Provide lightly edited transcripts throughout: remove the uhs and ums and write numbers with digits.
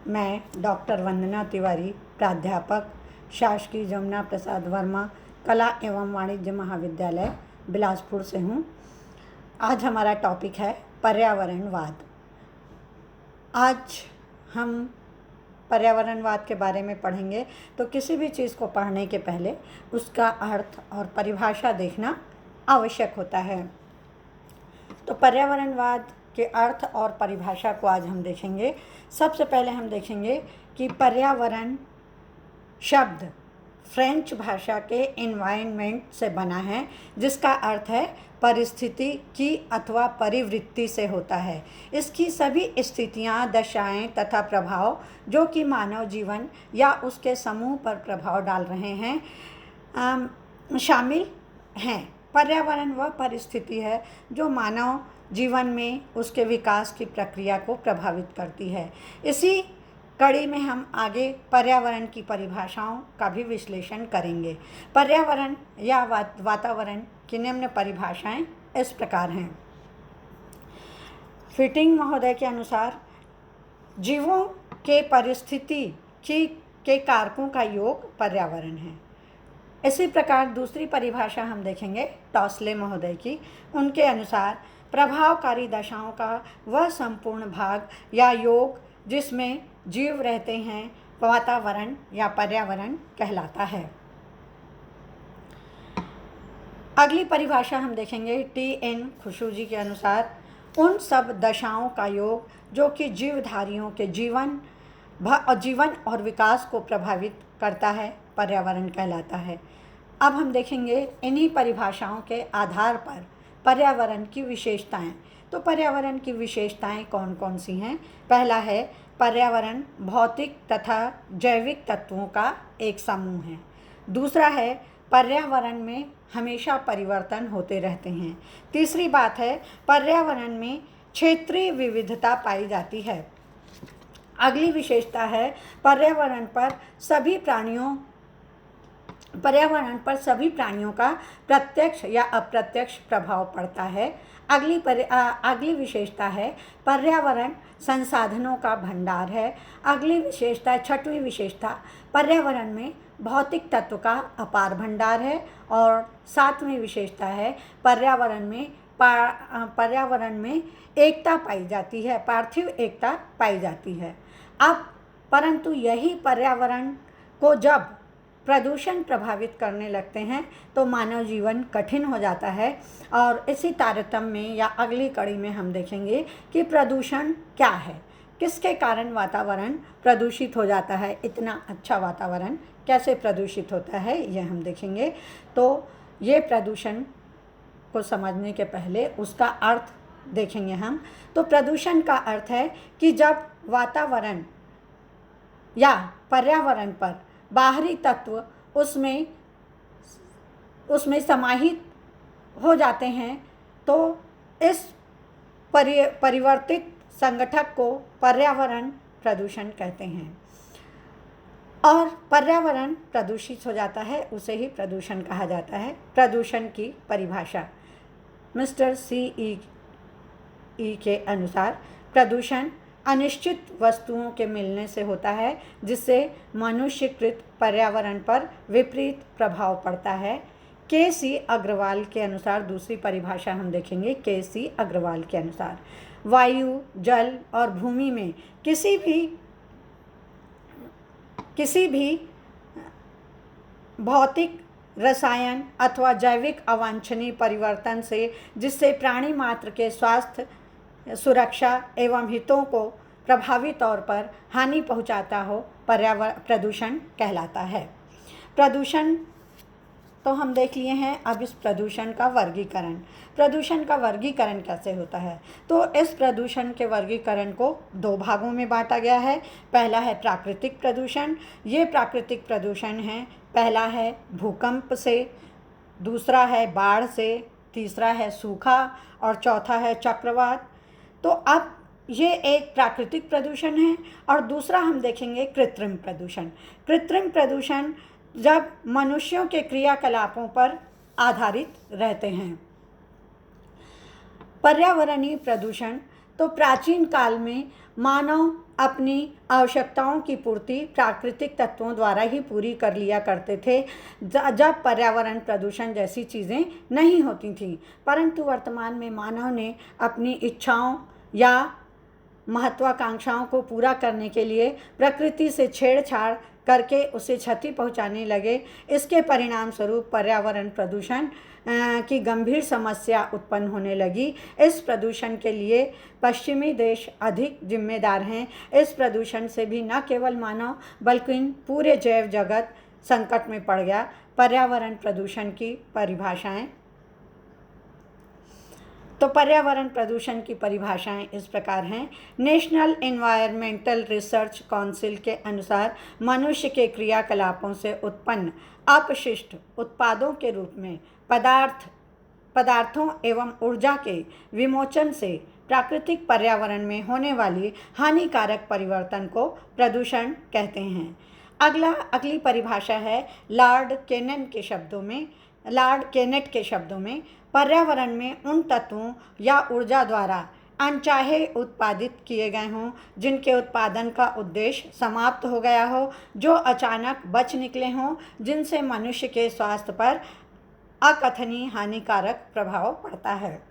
मैं डॉक्टर वंदना तिवारी, प्राध्यापक शासकीय जमुना प्रसाद वर्मा कला एवं वाणिज्य महाविद्यालय बिलासपुर से हूँ। आज हमारा टॉपिक है पर्यावरणवाद। आज हम पर्यावरणवाद के बारे में पढ़ेंगे। तो किसी भी चीज़ को पढ़ने के पहले उसका अर्थ और परिभाषा देखना आवश्यक होता है। तो पर्यावरणवाद के अर्थ और परिभाषा को आज हम देखेंगे। सबसे पहले हम देखेंगे कि पर्यावरण शब्द फ्रेंच भाषा के एनवायरनमेंट से बना है, जिसका अर्थ है परिस्थिति की अथवा परिवृत्ति से होता है। इसकी सभी स्थितियां, दशाएं तथा प्रभाव जो कि मानव जीवन या उसके समूह पर प्रभाव डाल रहे हैं शामिल हैं। पर्यावरण वह परिस्थिति है जो मानव जीवन में उसके विकास की प्रक्रिया को प्रभावित करती है। इसी कड़ी में हम आगे पर्यावरण की परिभाषाओं का भी विश्लेषण करेंगे। पर्यावरण या वातावरण की निम्न परिभाषाएं इस प्रकार हैं। फिटिंग महोदय के अनुसार जीवों के परिस्थिति के कारकों का योग पर्यावरण है। इसी प्रकार दूसरी परिभाषा हम देखेंगे टॉसले महोदय की। उनके अनुसार प्रभावकारी दशाओं का वह संपूर्ण भाग या योग जिसमें जीव रहते हैं वातावरण या पर्यावरण कहलाता है। अगली परिभाषा हम देखेंगे टी.एन. खुशू जी के अनुसार उन सब दशाओं का योग जो कि जीवधारियों के जीवन और विकास को प्रभावित करता है पर्यावरण कहलाता है। अब हम देखेंगे इन्हीं परिभाषाओं के आधार पर पर्यावरण की विशेषताएं। तो पर्यावरण की विशेषताएं कौन कौन सी हैं? पहला है पर्यावरण भौतिक तथा जैविक तत्वों का एक समूह है। दूसरा है पर्यावरण में हमेशा परिवर्तन होते रहते हैं। तीसरी बात है पर्यावरण में क्षेत्रीय विविधता पाई जाती है। अगली विशेषता है पर्यावरण पर सभी प्राणियों का प्रत्यक्ष या अप्रत्यक्ष प्रभाव पड़ता है। अगली विशेषता है पर्यावरण संसाधनों का भंडार है। छठवीं विशेषता पर्यावरण में भौतिक तत्व का अपार भंडार है। और सातवीं विशेषता है पर्यावरण में एकता पाई जाती है, पार्थिव एकता पाई जाती है। अब परंतु यही पर्यावरण को जब प्रदूषण प्रभावित करने लगते हैं तो मानव जीवन कठिन हो जाता है। और इसी तारतम्य में या अगली कड़ी में हम देखेंगे कि प्रदूषण क्या है, किसके कारण वातावरण प्रदूषित हो जाता है। इतना अच्छा वातावरण कैसे प्रदूषित होता है ये हम देखेंगे। तो ये प्रदूषण को समझने के पहले उसका अर्थ देखेंगे हम। तो प्रदूषण का अर्थ है कि जब वातावरण या पर्यावरण पर बाहरी तत्व उसमें समाहित हो जाते हैं तो इस परिवर्तित संगठक को पर्यावरण प्रदूषण कहते हैं। और पर्यावरण प्रदूषित हो जाता है उसे ही प्रदूषण कहा जाता है। प्रदूषण की परिभाषा मिस्टर C.E. के अनुसार प्रदूषण अनिश्चित वस्तुओं के मिलने से होता है जिससे मनुष्यकृत पर्यावरण पर विपरीत प्रभाव पड़ता है। K.C. अग्रवाल के अनुसार दूसरी परिभाषा हम देखेंगे। K.C. अग्रवाल के अनुसार वायु, जल और भूमि में किसी भी भौतिक, रसायन अथवा जैविक अवांछनीय परिवर्तन से जिससे प्राणी मात्र के स्वास्थ्य, सुरक्षा एवं हितों को प्रभावी तौर पर हानि पहुंचाता हो प्रदूषण कहलाता है। प्रदूषण तो हम देख लिए हैं। अब इस प्रदूषण का वर्गीकरण कैसे होता है? तो इस प्रदूषण के वर्गीकरण को दो भागों में बांटा गया है। पहला है प्राकृतिक प्रदूषण। ये प्राकृतिक प्रदूषण है, पहला है भूकंप से, दूसरा है बाढ़ से, तीसरा है सूखा और चौथा है चक्रवात। तो अब ये एक प्राकृतिक प्रदूषण है। और दूसरा हम देखेंगे कृत्रिम प्रदूषण। कृत्रिम प्रदूषण जब मनुष्यों के क्रियाकलापों पर आधारित रहते हैं। पर्यावरणीय प्रदूषण तो प्राचीन काल में मानव अपनी आवश्यकताओं की पूर्ति प्राकृतिक तत्वों द्वारा ही पूरी कर लिया करते थे जब पर्यावरण प्रदूषण जैसी चीज़ें नहीं होती थीं। परंतु वर्तमान में मानव ने अपनी इच्छाओं या महत्वाकांक्षाओं को पूरा करने के लिए प्रकृति से छेड़छाड़ करके उसे क्षति पहुंचाने लगे। इसके परिणाम स्वरूप पर्यावरण प्रदूषण की गंभीर समस्या उत्पन्न होने लगी। इस प्रदूषण के लिए पश्चिमी देश अधिक जिम्मेदार हैं। इस प्रदूषण से भी न केवल मानव बल्कि पूरे जैव जगत संकट में पड़ गया। पर्यावरण प्रदूषण की परिभाषाएं। तो पर्यावरण प्रदूषण की परिभाषाएं इस प्रकार हैं। नेशनल एनवायरमेंटल रिसर्च काउंसिल के अनुसार मनुष्य के क्रियाकलापों से उत्पन्न अपशिष्ट उत्पादों के रूप में पदार्थों एवं ऊर्जा के विमोचन से प्राकृतिक पर्यावरण में होने वाली हानिकारक परिवर्तन को प्रदूषण कहते हैं। अगली परिभाषा है लॉर्ड केनेट के शब्दों में पर्यावरण में उन तत्वों या ऊर्जा द्वारा अनचाहे उत्पादित किए गए हों जिनके उत्पादन का उद्देश्य समाप्त हो गया हो, जो अचानक बच निकले हों, जिनसे मनुष्य के स्वास्थ्य पर अकथनीय हानिकारक प्रभाव पड़ता है।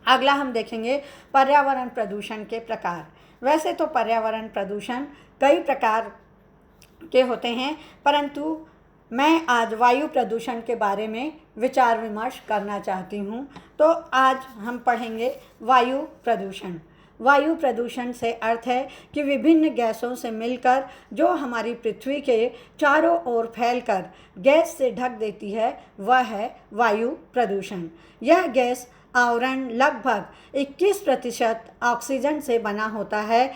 अगला हम देखेंगे पर्यावरण प्रदूषण के प्रकार। वैसे तो पर्यावरण प्रदूषण कई प्रकार के होते हैं, परंतु मैं आज वायु प्रदूषण के बारे में विचार विमर्श करना चाहती हूँ। तो आज हम पढ़ेंगे वायु प्रदूषण। वायु प्रदूषण से अर्थ है कि विभिन्न गैसों से मिलकर जो हमारी पृथ्वी के चारों ओर फैलकर गैस से ढक देती है, वह है वायु प्रदूषण। यह गैस आवरण लगभग 21% ऑक्सीजन से बना होता है।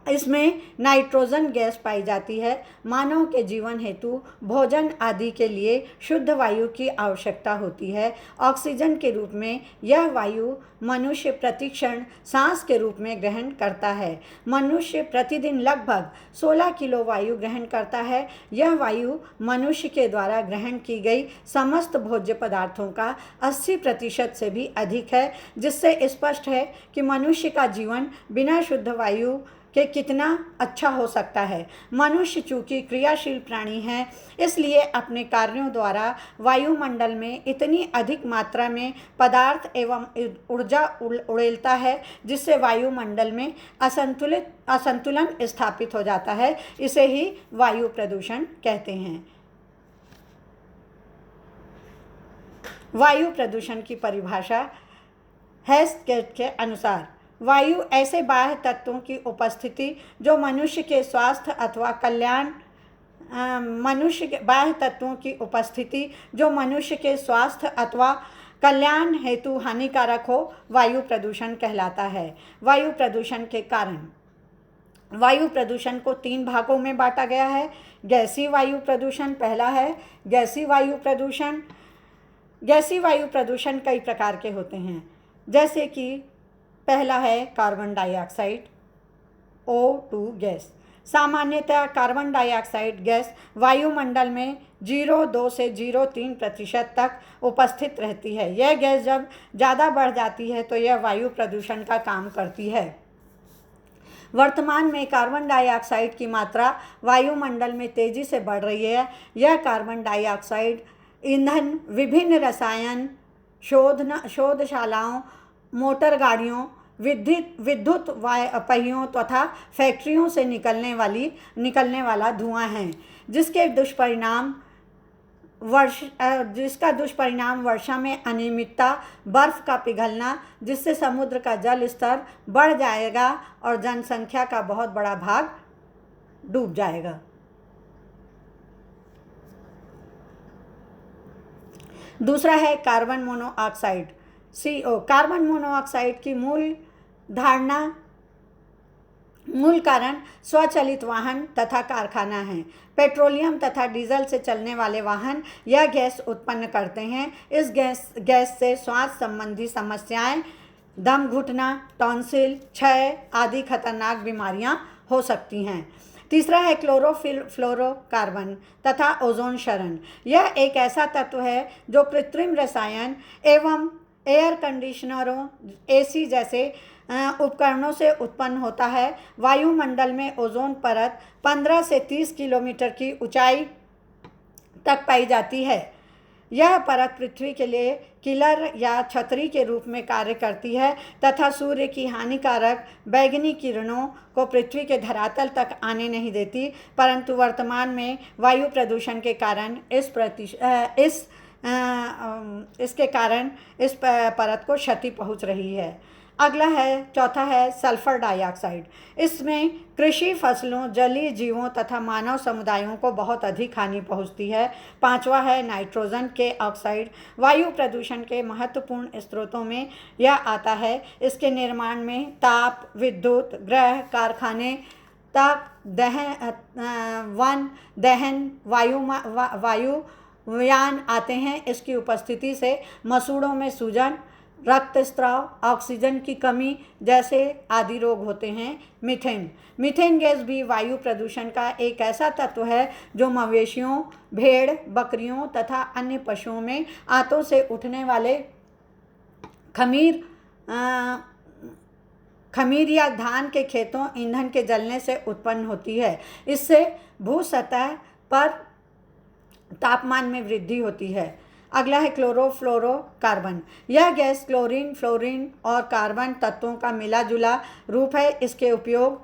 इसमें नाइट्रोजन गैस पाई जाती है। मानव के जीवन हेतु भोजन आदि के लिए शुद्ध वायु की आवश्यकता होती है। ऑक्सीजन के रूप में यह वायु मनुष्य प्रतिक्षण सांस के रूप में ग्रहण करता है। मनुष्य प्रतिदिन लगभग 16 किलो वायु ग्रहण करता है। यह वायु मनुष्य के द्वारा ग्रहण की गई समस्त भोज्य पदार्थों का 80% से भी अधिक है, जिससे स्पष्ट है कि मनुष्य का जीवन बिना शुद्ध वायु कि कितना अच्छा हो सकता है। मनुष्य चूँकि क्रियाशील प्राणी है, इसलिए अपने कार्यों द्वारा वायुमंडल में इतनी अधिक मात्रा में पदार्थ एवं ऊर्जा उड़ेलता है, जिससे वायुमंडल में असंतुलन स्थापित हो जाता है। इसे ही वायु प्रदूषण कहते हैं। वायु प्रदूषण की परिभाषा हेस्टगेट के अनुसार वायु ऐसे बाह्य तत्वों की उपस्थिति जो मनुष्य के स्वास्थ्य अथवा कल्याण बाह्य तत्वों की उपस्थिति जो मनुष्य के स्वास्थ्य अथवा कल्याण हेतु हानिकारक हो, वायु प्रदूषण कहलाता है। वायु प्रदूषण के कारण वायु प्रदूषण को 3 भागों में बांटा गया है। गैसीय वायु प्रदूषण पहला है। गैसीय वायु प्रदूषण कई प्रकार के होते हैं, जैसे कि पहला है कार्बन डाइऑक्साइड O2 गैस। सामान्यतः कार्बन डाइऑक्साइड गैस वायुमंडल में 0.2 से 0.3% तक उपस्थित रहती है। यह गैस जब ज़्यादा बढ़ जाती है तो यह वायु प्रदूषण का काम करती है। वर्तमान में कार्बन डाइऑक्साइड की मात्रा वायुमंडल में तेज़ी से बढ़ रही है। यह कार्बन डाइऑक्साइड ईंधन विभिन्न रसायन शोधशालाओं, मोटर गाड़ियों, विद्युत पहियों तथा फैक्ट्रियों से निकलने वाला धुआं है, जिसका दुष्परिणाम वर्षा में अनियमितता, बर्फ का पिघलना, जिससे समुद्र का जल स्तर बढ़ जाएगा और जनसंख्या का बहुत बड़ा भाग डूब जाएगा। दूसरा है carbon monoxide CO। Carbon monoxide की मूल कारण स्वचालित वाहन तथा कारखाना है। पेट्रोलियम तथा डीजल से चलने वाले वाहन यह गैस उत्पन्न करते हैं। इस गैस से श्वास संबंधी समस्याएं, दम घुटना, टॉन्सिल, क्षय आदि खतरनाक बीमारियां हो सकती हैं। तीसरा है क्लोरोफ्लोरोकार्बन तथा ओजोन क्षरण। यह एक ऐसा तत्व है जो कृत्रिम रसायन एवं एयर कंडीशनरों, एसी जैसे उपकरणों से उत्पन्न होता है। वायुमंडल में ओजोन परत 15 से 30 किलोमीटर की ऊंचाई तक पाई जाती है। यह परत पृथ्वी के लिए किलर या छतरी के रूप में कार्य करती है तथा सूर्य की हानिकारक बैंगनी किरणों को पृथ्वी के धरातल तक आने नहीं देती, परंतु वर्तमान में वायु प्रदूषण के कारण इसके कारण इस परत को क्षति पहुंच रही है। अगला है, चौथा है सल्फर डाइऑक्साइड। इसमें कृषि फसलों, जलीय जीवों तथा मानव समुदायों को बहुत अधिक हानि पहुंचती है। पांचवा है नाइट्रोजन के ऑक्साइड। वायु प्रदूषण के महत्वपूर्ण स्रोतों में यह आता है। इसके निर्माण में ताप, विद्युत, गृह, कारखाने तक वन दहन, वायुयान आते हैं। इसकी उपस्थिति से मसूड़ों में सूजन, रक्तस्राव, ऑक्सीजन की कमी जैसे आदि रोग होते हैं। मीथेन गैस भी वायु प्रदूषण का एक ऐसा तत्व है जो मवेशियों, भेड़, बकरियों तथा अन्य पशुओं में आंतों से उठने वाले खमीर या धान के खेतों ईंधन के जलने से उत्पन्न होती है। इससे भू सतह पर तापमान में वृद्धि होती है। अगला है क्लोरोफ्लोरोकार्बन। यह गैस क्लोरीन, फ्लोरीन और कार्बन तत्वों का मिला जुला रूप है। इसके उपयोग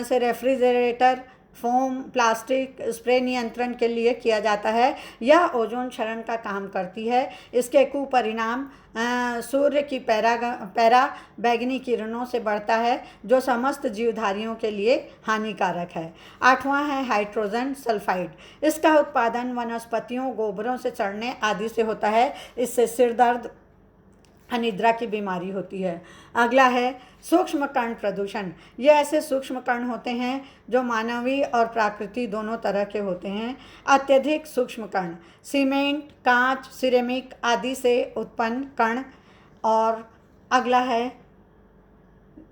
से रेफ्रिजरेटर, फोम, प्लास्टिक, स्प्रे नियंत्रण के लिए किया जाता है। यह ओजोन क्षरण का काम करती है। इसके कुपरिणाम सूर्य की पैरा बैंगनी किरणों से बढ़ता है, जो समस्त जीवधारियों के लिए हानिकारक है। आठवां है हाइड्रोजन सल्फाइड। इसका उत्पादन वनस्पतियों, गोबरों से सड़ने आदि से होता है। इससे सिर दर्द, अनिद्रा की बीमारी होती है। अगला है सूक्ष्म कण प्रदूषण। ये ऐसे सूक्ष्म कण होते हैं जो मानवीय और प्राकृतिक दोनों तरह के होते हैं। अत्यधिक सूक्ष्म कण, सीमेंट, कांच, सिरेमिक आदि से उत्पन्न कण। और अगला है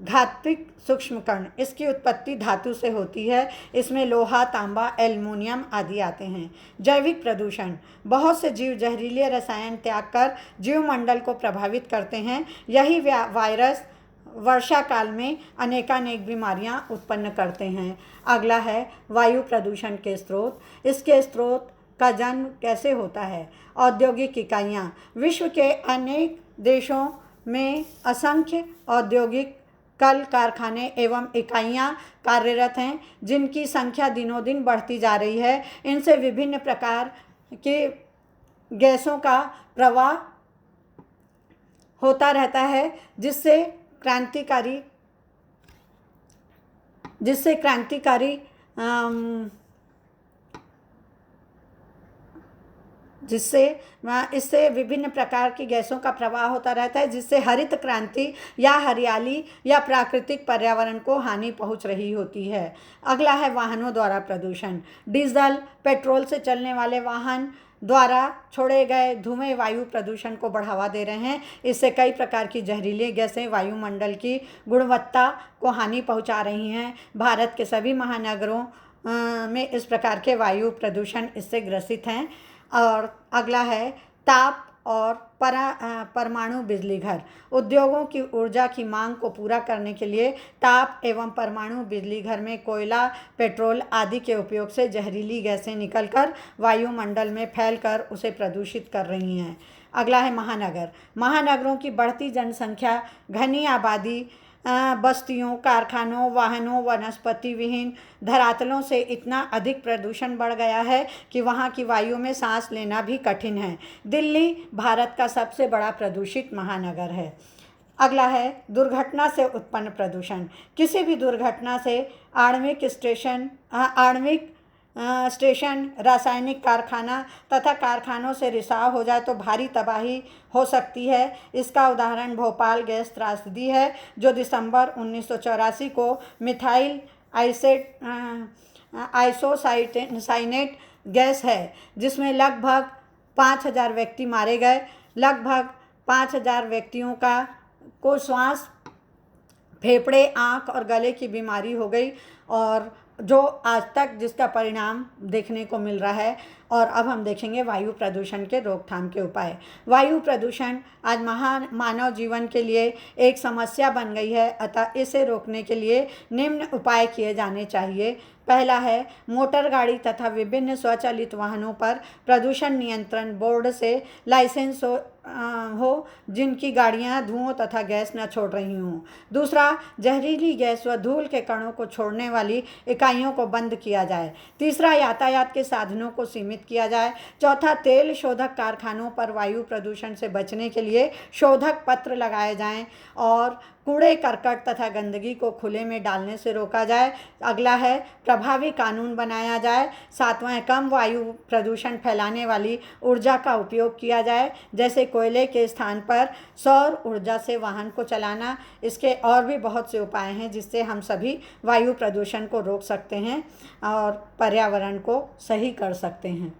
धात्विक सूक्ष्म कण। इसकी उत्पत्ति धातु से होती है। इसमें लोहा, तांबा, एल्युमिनियम आदि आते हैं। जैविक प्रदूषण, बहुत से जीव जहरीले रसायन त्याग कर जीवमंडल को प्रभावित करते हैं। यही वायरस वर्षा काल में अनेकानेक बीमारियां उत्पन्न करते हैं। अगला है वायु प्रदूषण के स्रोत। इसके स्रोत का जन्म कैसे होता है? औद्योगिक इकाइयाँ। विश्व के अनेक देशों में असंख्य औद्योगिक कल कारखाने एवं इकाइयाँ कार्यरत हैं, जिनकी संख्या दिनों दिन बढ़ती जा रही है। इनसे विभिन्न प्रकार के गैसों का प्रवाह होता रहता है, जिससे क्रांतिकारी इससे विभिन्न प्रकार की गैसों का प्रवाह होता रहता है, जिससे हरित क्रांति या हरियाली या प्राकृतिक पर्यावरण को हानि पहुंच रही होती है। अगला है वाहनों द्वारा प्रदूषण। डीजल, पेट्रोल से चलने वाले वाहन द्वारा छोड़े गए धुएं वायु प्रदूषण को बढ़ावा दे रहे हैं। इससे कई प्रकार की जहरीली गैसें वायुमंडल की गुणवत्ता को हानि पहुंचा रही हैं। भारत के सभी महानगरों में इस प्रकार के वायु प्रदूषण इससे ग्रसित हैं। और अगला है ताप और परमाणु बिजली घर। उद्योगों की ऊर्जा की मांग को पूरा करने के लिए ताप एवं परमाणु बिजली घर में कोयला, पेट्रोल आदि के उपयोग से जहरीली गैसें निकलकर वायुमंडल में फैलकर उसे प्रदूषित कर रही हैं। अगला है महानगर। महानगरों की बढ़ती जनसंख्या, घनी आबादी, बस्तियों, कारखानों, वाहनों, वनस्पति विहीन धरातलों से इतना अधिक प्रदूषण बढ़ गया है कि वहाँ की वायु में सांस लेना भी कठिन है। दिल्ली भारत का सबसे बड़ा प्रदूषित महानगर है। अगला है दुर्घटना से उत्पन्न प्रदूषण। किसी भी दुर्घटना से आणविक स्टेशन, रासायनिक कारखाना तथा कारखानों से रिसाव हो जाए तो भारी तबाही हो सकती है। इसका उदाहरण भोपाल गैस त्रासदी है, जो दिसंबर 1984 को मिथाइल आइसोसाइनेट गैस है, जिसमें लगभग 5000 व्यक्ति मारे गए। लगभग 5000 व्यक्तियों को श्वास, फेफड़े, आँख और गले की बीमारी हो गई, और जो आज तक जिसका परिणाम देखने को मिल रहा है और अब हम देखेंगे वायु प्रदूषण के रोकथाम के उपाय। वायु प्रदूषण आज महान मानव जीवन के लिए एक समस्या बन गई है, अतः इसे रोकने के लिए निम्न उपाय किए जाने चाहिए। पहला है, मोटर गाड़ी तथा विभिन्न स्वचालित वाहनों पर प्रदूषण नियंत्रण बोर्ड से लाइसेंस हो जिनकी गाड़ियां धुओं तथा गैस न छोड़ रही हों। दूसरा, जहरीली गैस व धूल के कणों को छोड़ने वाली इकाइयों को बंद किया जाए। तीसरा, यातायात के साधनों को सीमित किया जाए। चौथा, तेल शोधक कारखानों पर वायु प्रदूषण से बचने के लिए शोधक पत्र लगाए जाएं और कूड़े करकट तथा गंदगी को खुले में डालने से रोका जाए। अगला है, प्रभावी कानून बनाया जाए। सातवां है, कम वायु प्रदूषण फैलाने वाली ऊर्जा का उपयोग किया जाए, जैसे कोयले के स्थान पर सौर ऊर्जा से वाहन को चलाना। इसके और भी बहुत से उपाय हैं जिससे हम सभी वायु प्रदूषण को रोक सकते हैं और पर्यावरण को सही कर सकते हैं।